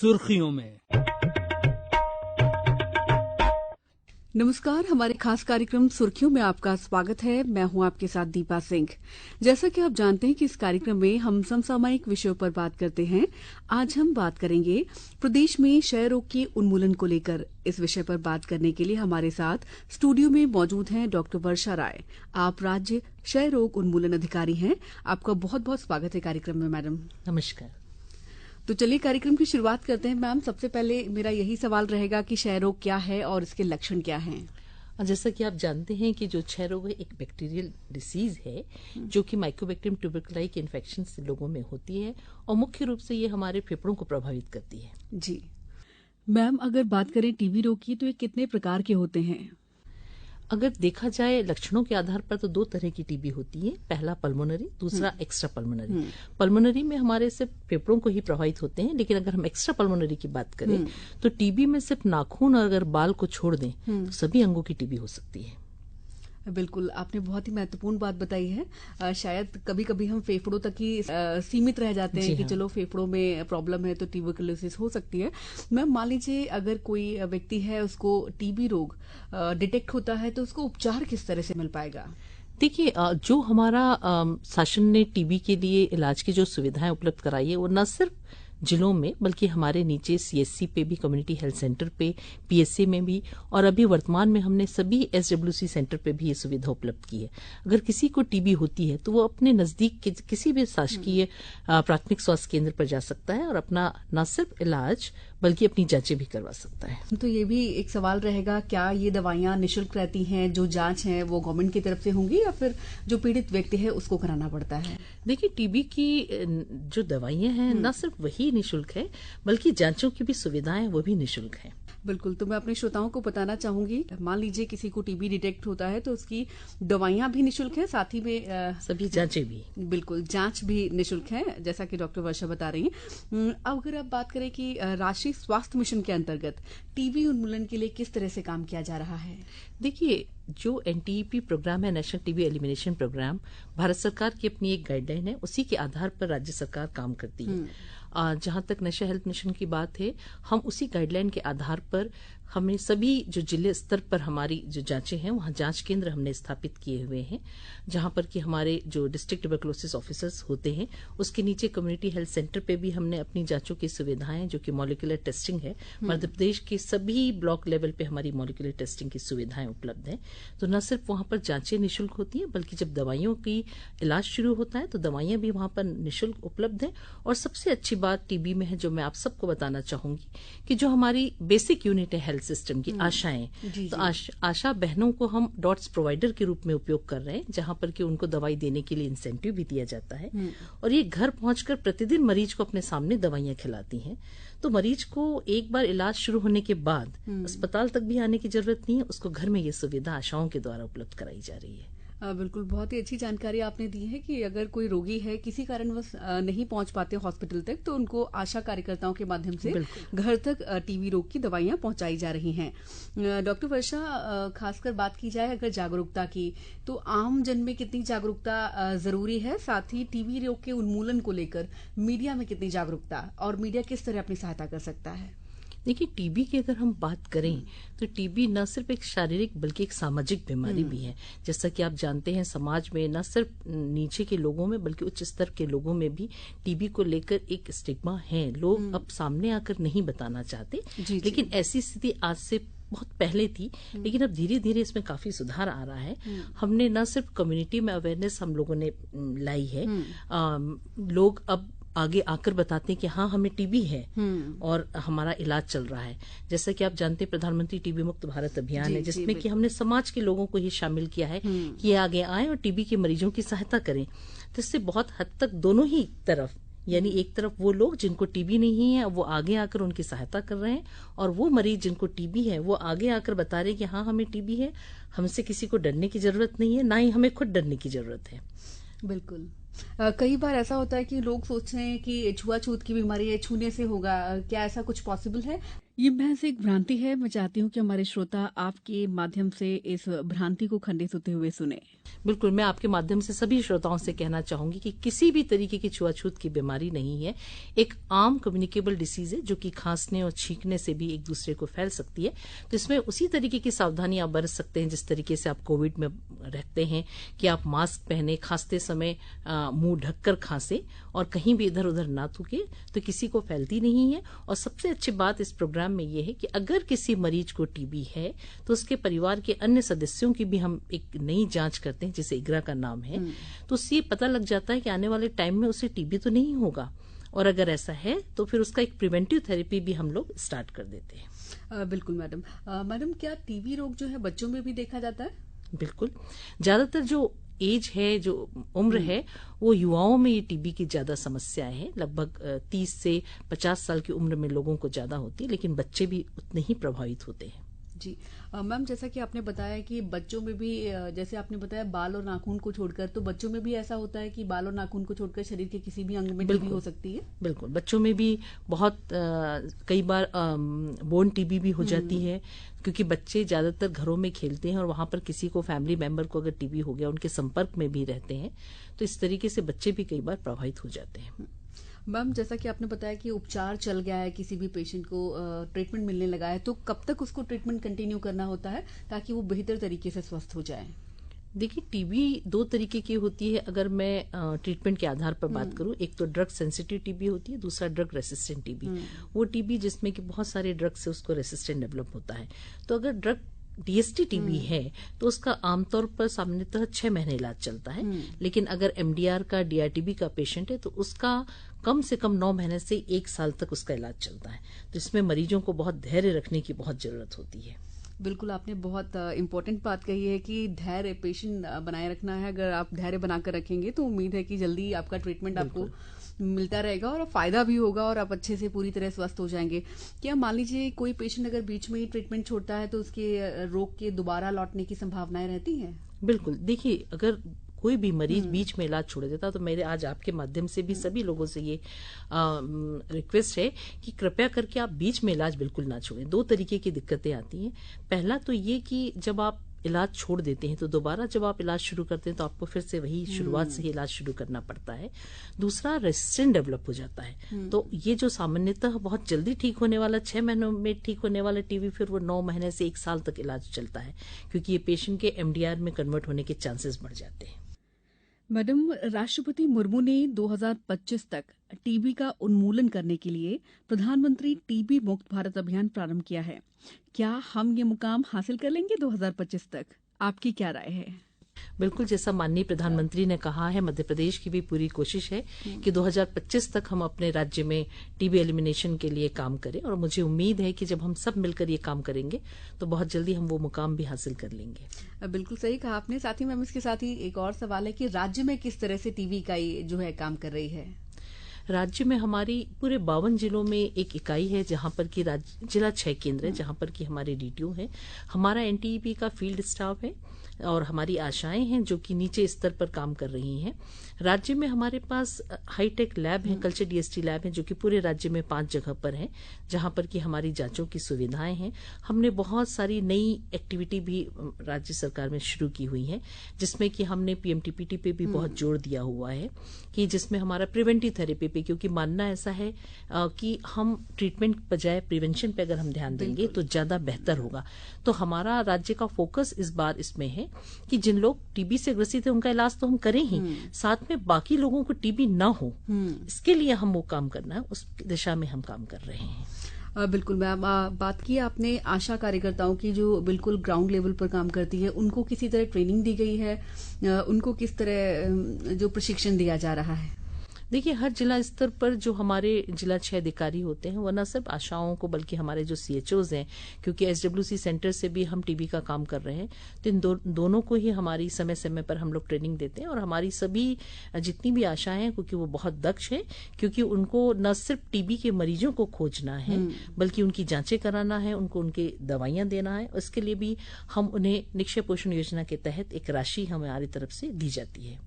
सुर्खियों में। नमस्कार, हमारे खास कार्यक्रम सुर्खियों में आपका स्वागत है। मैं हूं आपके साथ दीपा सिंह। जैसा कि आप जानते हैं कि इस कार्यक्रम में हम समसामयिक विषयों पर बात करते हैं। आज हम बात करेंगे प्रदेश में क्षय रोग के उन्मूलन को लेकर। इस विषय पर बात करने के लिए हमारे साथ स्टूडियो में मौजूद हैं डॉक्टर वर्षा राय। आप राज्य क्षय रोग उन्मूलन अधिकारी हैं। आपका बहुत बहुत स्वागत है कार्यक्रम में मैडम। नमस्कार। तो चलिए कार्यक्रम की शुरुआत करते हैं। मैम, सबसे पहले मेरा यही सवाल रहेगा कि क्षय रोग क्या है और इसके लक्षण क्या हैं? जैसा कि आप जानते हैं कि जो क्षय रोग है एक बैक्टीरियल डिसीज है जो कि माइकोबैक्टीरियम ट्यूबरकुलाई के इन्फेक्शन से लोगों में होती है और मुख्य रूप से ये हमारे फेफड़ों को प्रभावित करती है। जी मैम, अगर बात करें टीबी रोग की तो ये कितने प्रकार के होते हैं? अगर देखा जाए लक्षणों के आधार पर तो दो तरह की टीबी होती है। पहला पल्मोनरी, दूसरा एक्स्ट्रा पल्मोनरी। पल्मोनरी में हमारे सिर्फ फेफड़ों को ही प्रभावित होते हैं, लेकिन अगर हम एक्स्ट्रा पल्मोनरी की बात करें तो टीबी में सिर्फ नाखून और अगर बाल को छोड़ दें तो सभी अंगों की टीबी हो सकती है। बिल्कुल, आपने बहुत ही महत्वपूर्ण बात बताई है। शायद कभी कभी हम फेफड़ों तक ही सीमित रह जाते हैं कि चलो फेफड़ों में प्रॉब्लम है तो ट्यूबरकुलोसिस हो सकती है। मैम, मान लीजिए अगर कोई व्यक्ति है उसको टीबी रोग डिटेक्ट होता है तो उसको उपचार किस तरह से मिल पाएगा? देखिए, जो हमारा शासन ने टीबी के लिए इलाज की जो सुविधाएं उपलब्ध कराई है वो न सिर्फ जिलों में बल्कि हमारे नीचे सीएससी पे भी, कम्युनिटी हेल्थ सेंटर पे, पीएसए में भी, और अभी वर्तमान में हमने सभी एसडब्ल्यूसी सेंटर पे भी ये सुविधा उपलब्ध की है। अगर किसी को टीबी होती है तो वो अपने नजदीक के किसी भी शासकीय प्राथमिक स्वास्थ्य केंद्र पर जा सकता है और अपना न सिर्फ इलाज बल्कि अपनी जांचें भी करवा सकता है। तो ये भी एक सवाल रहेगा, क्या ये दवाइयां निःशुल्क रहती हैं? जो जांच है वो गवर्नमेंट की तरफ से होंगी या फिर जो पीड़ित व्यक्ति है उसको कराना पड़ता है? देखिए, टीबी की जो दवाइयां हैं न सिर्फ वही निःशुल्क है बल्कि जांचों की भी सुविधाएं वो भी निःशुल्क है। बिल्कुल, तो मैं अपने श्रोताओं को बताना चाहूंगी, मान लीजिए किसी को टीबी डिटेक्ट होता है तो उसकी दवाइयां भी निःशुल्क है, साथ ही में सभी जांचें भी। बिल्कुल, जांच भी निःशुल्क है, जैसा कि डॉक्टर वर्षा बता रही हैं। अब अगर आप बात करें कि राष्ट्रीय स्वास्थ्य मिशन के अंतर्गत टीबी उन्मूलन के लिए किस तरह से काम किया जा रहा है? देखिए, जो एनटीईपी प्रोग्राम है, national TB elimination program, Bharat सरकार की अपनी एक गाइडलाइन है, उसी के आधार पर राज्य सरकार काम करती है। जहां तक नेशनल हेल्थ मिशन की बात है, हम उसी गाइडलाइन के आधार पर हमें सभी जो जिले स्तर पर हमारी जो जांचें हैं वहां जांच केंद्र हमने स्थापित किए हुए हैं, जहां पर कि हमारे जो डिस्ट्रिक्ट ट्यूबरकुलोसिस ऑफिसर्स होते हैं उसके नीचे कम्युनिटी हेल्थ सेंटर पे भी हमने अपनी जांचों की सुविधाएं, जो कि मॉलिक्यूलर टेस्टिंग है, मध्य प्रदेश के सभी ब्लॉक लेवल पे हमारी मॉलिक्यूलर टेस्टिंग की सुविधाएं उपलब्ध हैं। तो न सिर्फ वहां पर जांचें निःशुल्क होती हैं बल्कि जब दवाइयों की इलाज शुरू होता है तो दवाइयां भी वहां पर निःशुल्क उपलब्ध है। और सबसे अच्छी बात टीबी में है, जो मैं आप सबको बताना चाहूंगी, कि जो हमारी बेसिक यूनिट है हेल्थ सिस्टम की, आशाएं, तो आशा बहनों को हम डॉट्स प्रोवाइडर के रूप में उपयोग कर रहे हैं, जहां पर कि उनको दवाई देने के लिए इंसेंटिव भी दिया जाता है और ये घर पहुंचकर प्रतिदिन मरीज को अपने सामने दवाइयां खिलाती हैं। तो मरीज को एक बार इलाज शुरू होने के बाद अस्पताल तक भी आने की जरूरत नहीं है, उसको घर में ये सुविधा आशाओं के द्वारा उपलब्ध कराई जा रही है। बिल्कुल, बहुत ही अच्छी जानकारी आपने दी है कि अगर कोई रोगी है, किसी कारणवश नहीं पहुंच पाते हॉस्पिटल तक, तो उनको आशा कार्यकर्ताओं के माध्यम से घर तक टीबी रोग की दवाइयां पहुंचाई जा रही हैं। डॉक्टर वर्षा, खासकर बात की जाए अगर जागरूकता की, तो आम जन में कितनी जागरूकता जरूरी है? साथ ही टीबी रोग के उन्मूलन को लेकर मीडिया में कितनी जागरूकता और मीडिया किस तरह अपनी सहायता कर सकता है? देखिए, टीबी की अगर हम बात करें तो टीबी न सिर्फ एक शारीरिक बल्कि एक सामाजिक बीमारी भी है। जैसा कि आप जानते हैं, समाज में न सिर्फ नीचे के लोगों में बल्कि उच्च स्तर के लोगों में भी टीबी को लेकर एक स्टिग्मा है। लोग अब सामने आकर नहीं बताना चाहते, लेकिन ऐसी स्थिति आज से बहुत पहले थी, लेकिन अब धीरे धीरे इसमें काफी सुधार आ रहा है। हमने न सिर्फ कम्युनिटी में अवेयरनेस हम लोगों ने लाई है, लोग अब आगे आकर बताते हैं कि हाँ, हमें टीबी है और हमारा इलाज चल रहा है। जैसा कि आप जानते हैं, प्रधानमंत्री टीबी मुक्त भारत अभियान है, जिसमें कि हमने समाज के लोगों को ही शामिल किया है कि ये आगे आए और टीबी के मरीजों की सहायता करें। तो इससे बहुत हद तक दोनों ही तरफ, यानी एक तरफ वो लोग जिनको टीबी नहीं है वो आगे आकर उनकी सहायता कर रहे हैं, और वो मरीज जिनको टीबी है वो आगे आकर बता रहे हैं कि हाँ, हमें टीबी है, हमसे किसी को डरने की जरूरत नहीं है, ना ही हमें खुद डरने की जरूरत है। बिल्कुल, कई बार ऐसा होता है कि लोग सोच रहे हैं कि छुआछूत की बीमारी है, छूने से होगा, क्या ऐसा कुछ पॉसिबल है ये महज एक भ्रांति है। मैं चाहती हूँ कि हमारे श्रोता आपके माध्यम से इस भ्रांति को खंडित होते हुए सुने। बिल्कुल, मैं आपके माध्यम से सभी श्रोताओं से कहना चाहूंगी कि किसी भी तरीके की छुआछूत की बीमारी नहीं है। एक आम कम्युनिकेबल डिसीज है जो कि खांसने और छींकने से भी एक दूसरे को फैल सकती है। तो इसमें उसी तरीके की सावधानियां आप बरत सकते हैं जिस तरीके से आप कोविड में रहते हैं, कि आप मास्क पहने, खांसते समय मुंह ढककर खांसे और कहीं भी इधर उधर ना थूके, तो किसी को फैलती नहीं है। और सबसे अच्छी बात इस प्रोग्राम में यह है कि अगर किसी मरीज को टीबी है तो उसके परिवार के अन्य सदस्यों की भी हम एक नई जांच करते हैं, जिसे इग्रा का नाम है। तो उससे ये पता लग जाता है कि आने वाले टाइम में उसे टीबी तो नहीं होगा, और अगर ऐसा है तो फिर उसका एक प्रिवेंटिव थेरेपी भी हम लोग स्टार्ट कर देते हैं। बिल्कुल मैडम। मैडम, क्या टीबी रोग जो है बच्चों में भी देखा जाता है? बिल्कुल, ज्यादातर जो एज है, जो उम्र है, वो युवाओं में ये टीबी की ज्यादा समस्याएं हैं। लगभग 30 से 50 साल की उम्र में लोगों को ज्यादा होती है, लेकिन बच्चे भी उतने ही प्रभावित होते हैं। जी मैम, जैसा कि आपने बताया कि बच्चों में भी जैसे आपने बताया बाल और नाखून को छोड़कर, तो बच्चों में भी ऐसा होता है कि बाल और नाखून को छोड़कर शरीर के किसी भी अंग में टीबी हो सकती है? बिल्कुल, बच्चों में भी बहुत कई बार बोन टीबी भी हो जाती है, क्योंकि बच्चे ज्यादातर घरों में खेलते हैं और वहां पर किसी को, फैमिली मेंबर को अगर टीबी हो गया, उनके संपर्क में भी रहते हैं, तो इस तरीके से बच्चे भी कई बार प्रभावित हो जाते हैं। मैम, जैसा कि आपने बताया कि उपचार चल गया है, किसी भी पेशेंट को ट्रीटमेंट मिलने लगा है, तो कब तक उसको ट्रीटमेंट कंटिन्यू करना होता है ताकि वो बेहतर तरीके से स्वस्थ हो जाए? देखिए, टीबी 2 तरीके की होती है। अगर मैं ट्रीटमेंट के आधार पर बात करूं, एक तो ड्रग सेंसिटिव टीबी होती है, दूसरा ड्रग रेसिस्टेंट टीबी। वो टीबी जिसमें कि बहुत सारे ड्रग से उसको रेसिस्टेंट डेवलप होता है। तो अगर ड्रग डीएसटी टीबी है तो उसका आमतौर पर सामान्यतः 6 महीने इलाज चलता है। लेकिन अगर एमडीआर का, डीआरटीबी का पेशेंट है तो उसका कम से कम 9 महीने से 1 साल तक उसका इलाज चलता है। तो इसमें मरीजों को बहुत धैर्य रखने की बहुत जरूरत होती है। बिल्कुल, आपने बहुत इम्पोर्टेंट बात कही है कि धैर्य पेशेंट बनाए रखना है। अगर आप धैर्य बनाकर रखेंगे तो उम्मीद है कि जल्दी आपका ट्रीटमेंट आपको मिलता रहेगा और फायदा भी होगा और आप अच्छे से पूरी तरह स्वस्थ हो जाएंगे। क्या मान लीजिए कोई पेशेंट अगर बीच में ही ट्रीटमेंट छोड़ता है तो उसके रोग के दोबारा लौटने की संभावनाएं रहती हैं? बिल्कुल, देखिए, अगर कोई भी मरीज बीच में इलाज छोड़ देता तो मेरे आज आपके माध्यम से भी सभी लोगों से ये रिक्वेस्ट है कि कृपया करके आप बीच में इलाज बिल्कुल ना छोड़ें। 2 तरीके की दिक्कतें आती हैं। पहला तो ये कि जब आप इलाज छोड़ देते हैं तो दोबारा जब आप इलाज शुरू करते हैं तो आपको फिर से वही शुरुआत से ही इलाज शुरू करना पड़ता है। दूसरा, रेजिस्टेंट डेवलप हो जाता है। तो ये जो सामान्यतः बहुत जल्दी ठीक होने वाला, 6 महीनों में ठीक होने वाला टीबी, फिर वो 9 महीने से 1 साल तक इलाज चलता है, क्योंकि ये पेशेंट के एमडीआर में कन्वर्ट होने के चांसेस बढ़ जाते हैं। मैडम, राष्ट्रपति मुर्मू ने 2025 तक टीबी का उन्मूलन करने के लिए प्रधानमंत्री टीबी मुक्त भारत अभियान प्रारंभ किया है। क्या हम ये मुकाम हासिल कर लेंगे 2025 तक? आपकी क्या राय है? बिल्कुल, जैसा माननीय प्रधानमंत्री ने कहा है, मध्य प्रदेश की भी पूरी कोशिश है कि 2025 तक हम अपने राज्य में टीबी एलिमिनेशन के लिए काम करें, और मुझे उम्मीद है कि जब हम सब मिलकर ये काम करेंगे तो बहुत जल्दी हम वो मुकाम भी हासिल कर लेंगे। बिल्कुल सही कहा आपने। साथ ही मैम, इसके साथ ही एक और सवाल है कि राज्य में किस तरह से टीबी इकाई जो है काम कर रही है? राज्य में हमारी पूरे 52 जिलों में एक इकाई है, जहां पर कि जिला 6 केंद्र है, जहां पर कि हमारे डीटीओ है, हमारा एनटीईपी का फील्ड स्टाफ है और हमारी आशाएं हैं जो कि नीचे स्तर पर काम कर रही हैं। राज्य में हमारे पास हाईटेक लैब है, कल्चर डीएसटी लैब है, जो कि पूरे राज्य में 5 जगह पर है, जहां पर कि हमारी जांचों की सुविधाएं हैं। हमने बहुत सारी नई एक्टिविटी भी राज्य सरकार में शुरू की हुई है, जिसमें कि हमने पीएमटीपीटी पे भी बहुत जोर दिया हुआ है, कि जिसमें हमारा प्रिवेंटिव थेरेपी पे, क्योंकि मानना ऐसा है कि हम ट्रीटमेंट बजाय प्रिवेंशन पे अगर हम ध्यान देंगे तो ज्यादा बेहतर होगा। तो हमारा राज्य का फोकस इस बार इसमें है कि जिन लोग टीबी से ग्रसित है उनका इलाज तो हम करें ही, साथ में बाकी लोगों को टीबी ना हो, इसके लिए हम वो काम करना है, उस दिशा में हम काम कर रहे हैं। बिल्कुल मैम, बात की आपने आशा कार्यकर्ताओं की जो बिल्कुल ग्राउंड लेवल पर काम करती है, उनको किसी तरह ट्रेनिंग दी गई है? उनको किस तरह जो प्रशिक्षण दिया जा रहा है? देखिए, हर जिला स्तर पर जो हमारे जिला 6 अधिकारी होते हैं वो न सिर्फ आशाओं को, बल्कि हमारे जो सीएचओज हैं, क्योंकि एसडब्ल्यूसी सेंटर से भी हम टीबी का काम कर रहे हैं, तो इन दोनों को ही हमारी समय समय पर हम लोग ट्रेनिंग देते हैं। और हमारी सभी जितनी भी आशाएं हैं, क्योंकि वो बहुत दक्ष है, क्योंकि उनको न सिर्फ टीबी के मरीजों को खोजना है, बल्कि उनकी जांचें कराना है, उनको उनकी दवाइयां देना है। इसके लिए भी हम उन्हें निक्षय पोषण योजना के तहत एक राशि हमारी तरफ से दी जाती है।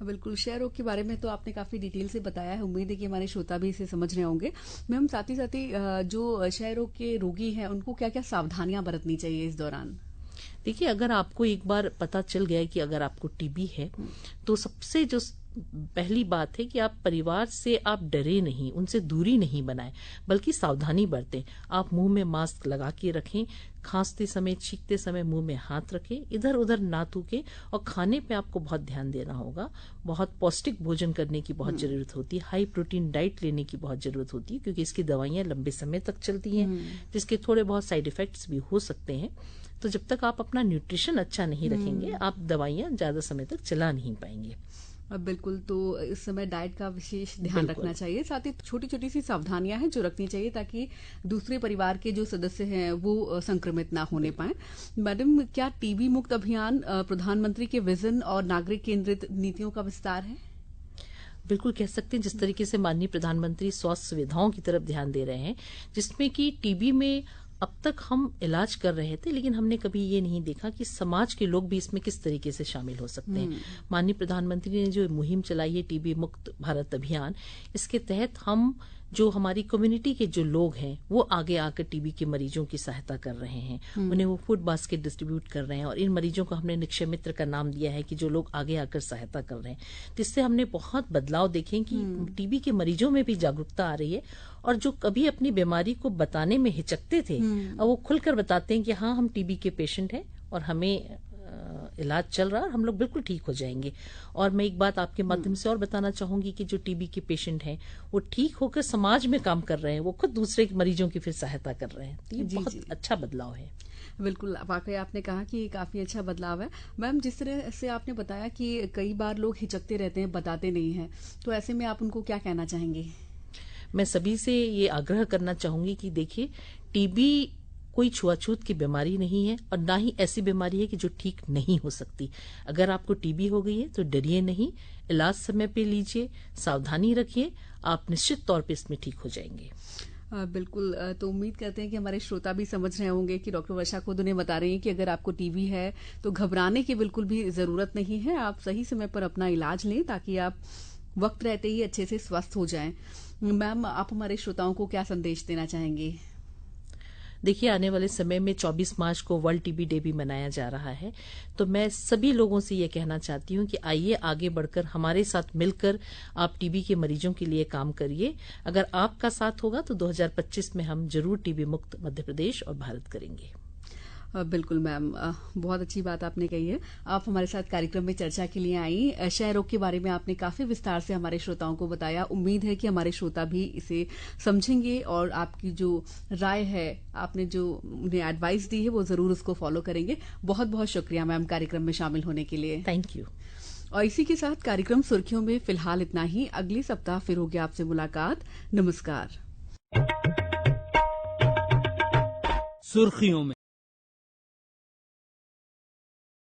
बिल्कुल, क्षय रोग के बारे में तो आपने काफी डिटेल से बताया है। उम्मीद है कि हमारे श्रोता भी इसे समझ रहे होंगे। मैम, साथ ही जो क्षय रोग के रोगी हैं उनको क्या क्या सावधानियां बरतनी चाहिए इस दौरान? देखिए, अगर आपको एक बार पता चल गया है कि अगर आपको टीबी है, तो सबसे जो पहली बात है कि आप परिवार से आप डरे नहीं, उनसे दूरी नहीं बनाएं, बल्कि सावधानी बरतें। आप मुंह में मास्क लगा के रखें, खांसते समय, छींकते समय मुंह में हाथ रखें, इधर उधर ना थूकें, और खाने पे आपको बहुत ध्यान देना होगा। बहुत पौष्टिक भोजन करने की बहुत जरूरत होती है, हाई प्रोटीन डाइट लेने की बहुत जरूरत होती है, क्योंकि इसकी दवाइयां लंबे समय तक चलती हैं, जिसके थोड़े बहुत साइड इफेक्ट्स भी हो सकते हैं। तो जब तक आप अपना न्यूट्रिशन अच्छा नहीं रखेंगे, आप दवाइयां ज्यादा समय तक चला नहीं पाएंगे। बिल्कुल, तो इस समय डाइट का विशेष ध्यान रखना चाहिए। साथ ही छोटी छोटी सी सावधानियां हैं जो रखनी चाहिए ताकि दूसरे परिवार के जो सदस्य हैं वो संक्रमित ना होने पाए। मैडम, क्या टीबी मुक्त अभियान प्रधानमंत्री के विजन और नागरिक केंद्रित नीतियों का विस्तार है? बिल्कुल कह सकते हैं। जिस तरीके से माननीय प्रधानमंत्री स्वास्थ्य सुविधाओं की तरफ ध्यान दे रहे हैं, जिसमें कि टीबी में अब तक हम इलाज कर रहे थे, लेकिन हमने कभी ये नहीं देखा कि समाज के लोग भी इसमें किस तरीके से शामिल हो सकते हैं। माननीय प्रधानमंत्री ने जो मुहिम चलाई है टीबी मुक्त भारत अभियान, इसके तहत हम जो हमारी कम्युनिटी के जो लोग हैं वो आगे आकर टीबी के मरीजों की सहायता कर रहे हैं। उन्हें वो फूड बास्केट डिस्ट्रीब्यूट कर रहे हैं, और इन मरीजों को हमने निक्षय मित्र का नाम दिया है कि जो लोग आगे आकर सहायता कर रहे हैं। जिससे हमने बहुत बदलाव देखे कि टीबी के मरीजों में भी जागरूकता आ रही है, और जो कभी अपनी बीमारी को बताने में हिचकते थे, अब वो खुलकर बताते हैं कि हाँ, हम टीबी के पेशेंट हैं और हमें इलाज चल रहा है और हम लोग बिल्कुल ठीक हो जाएंगे। और मैं एक बात आपके माध्यम से और बताना चाहूंगी कि जो टीबी के पेशेंट हैं वो ठीक होकर समाज में काम कर रहे हैं, वो खुद दूसरे मरीजों की फिर सहायता कर रहे हैं। तो ये बहुत अच्छा बदलाव है। बिल्कुल, वाकई आपने कहा कि काफी अच्छा बदलाव है। मैम, जिस तरह से आपने बताया कि कई बार लोग हिचकते रहते हैं, बताते नहीं हैं, तो ऐसे में आप उनको क्या कहना चाहेंगे? मैं सभी से ये आग्रह करना चाहूंगी कि देखिए, टीबी कोई छुआछूत की बीमारी नहीं है, और ना ही ऐसी बीमारी है कि जो ठीक नहीं हो सकती। अगर आपको टीबी हो गई है तो डरिए नहीं, इलाज समय पे लीजिए, सावधानी रखिए, आप निश्चित तौर पे इसमें ठीक हो जाएंगे। बिल्कुल, तो उम्मीद करते हैं कि हमारे श्रोता भी समझ रहे होंगे कि डॉक्टर वर्षा खुद उन्हें बता रही हैं कि अगर आपको टीबी है तो घबराने की बिल्कुल भी जरूरत नहीं है। आप सही समय पर अपना इलाज लें ताकि आप वक्त रहते ही अच्छे से स्वस्थ हो जाएं। मैम, आप हमारे श्रोताओं को क्या संदेश देना चाहेंगे? देखिए, आने वाले समय में 24 मार्च को वर्ल्ड टीबी डे भी मनाया जा रहा है, तो मैं सभी लोगों से ये कहना चाहती हूँ कि आइए आगे बढ़कर हमारे साथ मिलकर आप टीबी के मरीजों के लिए काम करिए। अगर आपका साथ होगा तो 2025 में हम जरूर टीबी मुक्त मध्य प्रदेश और भारत करेंगे। बिल्कुल मैम, बहुत अच्छी बात आपने कही है। आप हमारे साथ कार्यक्रम में चर्चा के लिए आई। क्षय रोग के बारे में आपने काफी विस्तार से हमारे श्रोताओं को बताया। उम्मीद है कि हमारे श्रोता भी इसे समझेंगे और आपकी जो राय है, आपने जो उन्हें एडवाइस दी है, वो जरूर उसको फॉलो करेंगे। बहुत बहुत शुक्रिया मैम कार्यक्रम में शामिल होने के लिए। Thank you. और इसी के साथ कार्यक्रम सुर्खियों में फिलहाल इतना ही। अगले सप्ताह फिर होगी आपसे मुलाकात। नमस्कार। सुर्खियों में